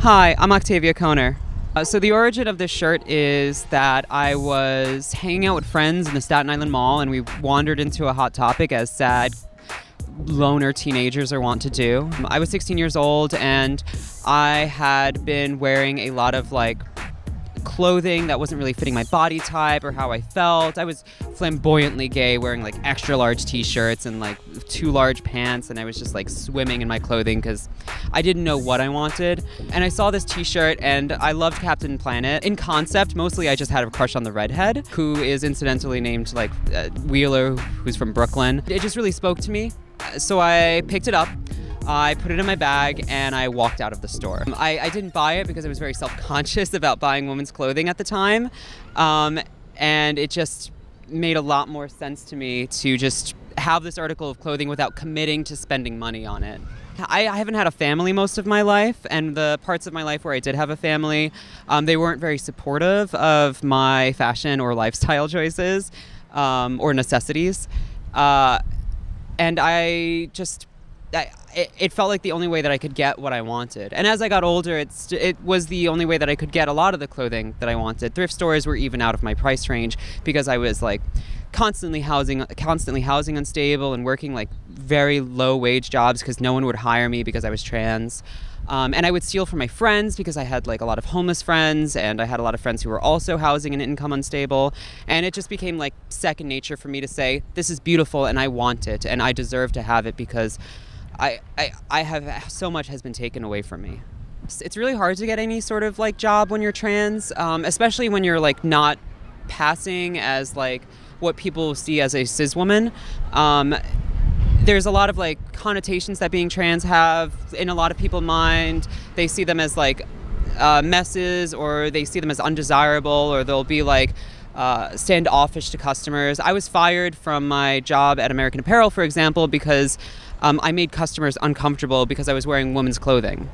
Hi, I'm Octavia Koner. So the origin of this shirt is that I was hanging out with friends in the Staten Island Mall, and we wandered into a hot topic, as sad loner teenagers are wont to do. I was 16 years old, and I had been wearing a lot of clothing that wasn't really fitting my body type or how I felt. I was flamboyantly gay, wearing extra large t-shirts and too large pants, and I was just swimming in my clothing because I didn't know what I wanted. And I saw this t-shirt and I loved Captain Planet. In concept, mostly I just had a crush on the redhead, who is incidentally named Wheeler, who's from Brooklyn. It just really spoke to me. So I picked it up, I put it in my bag, and I walked out of the store. I didn't buy it because I was very self-conscious about buying women's clothing at the time. And it just made a lot more sense to me to just have this article of clothing without committing to spending money on it. I haven't had a family most of my life, and the parts of my life where I did have a family, they weren't very supportive of my fashion or lifestyle choices or necessities. And it felt like the only way that I could get what I wanted. And as I got older, it was the only way that I could get a lot of the clothing that I wanted. Thrift stores were even out of my price range because I was constantly housing unstable and working very low wage jobs because no one would hire me because I was trans. And I would steal from my friends because I had a lot of homeless friends, and I had a lot of friends who were also housing and income unstable. And it just became second nature for me to say, this is beautiful and I want it and I deserve to have it because I have so much has been taken away from me. It's really hard to get any sort of job when you're trans, especially when you're not passing as what people see as a cis woman. There's a lot of connotations that being trans have in a lot of people's mind. They see them as messes, or they see them as undesirable, or they'll be standoffish to customers. I was fired from my job at American Apparel, for example, because I made customers uncomfortable because I was wearing women's clothing.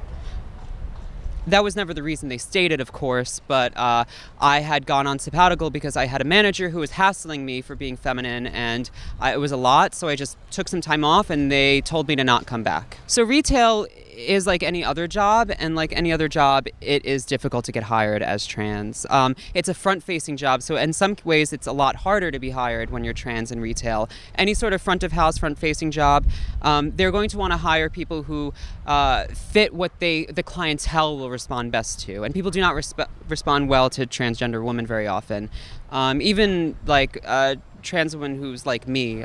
That was never the reason they stated, of course, but I had gone on sabbatical because I had a manager who was hassling me for being feminine, and it was a lot, so I just took some time off, and they told me to not come back. So retail is like any other job, and like any other job, it is difficult to get hired as trans. It's a front-facing job, so in some ways it's a lot harder to be hired when you're trans in retail. Any sort of front-of-house, front-facing job, they're going to want to hire people who fit what the clientele will respond best to, and people do not respond well to transgender women very often. Even like a trans woman who's like me,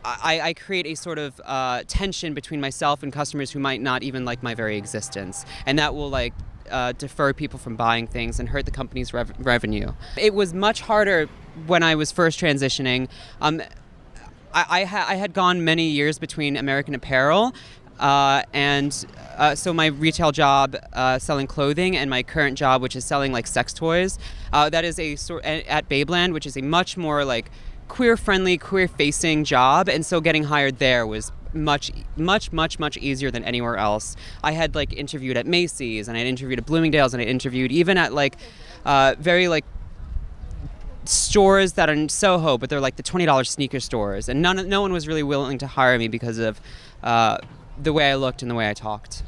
I create a sort of tension between myself and customers who might not even like my very existence, and that will defer people from buying things and hurt the company's revenue. It was much harder when I was first transitioning. I had gone many years between American Apparel so my retail job selling clothing, and my current job, which is selling sex toys. That is at Babeland, which is a much more queer-friendly, queer-facing job, and so getting hired there was much easier than anywhere else. I had interviewed at Macy's, and I had interviewed at Bloomingdale's, and I interviewed even at very stores that are in Soho, but they're the $20 sneaker stores, and no one was really willing to hire me because of the way I looked and the way I talked.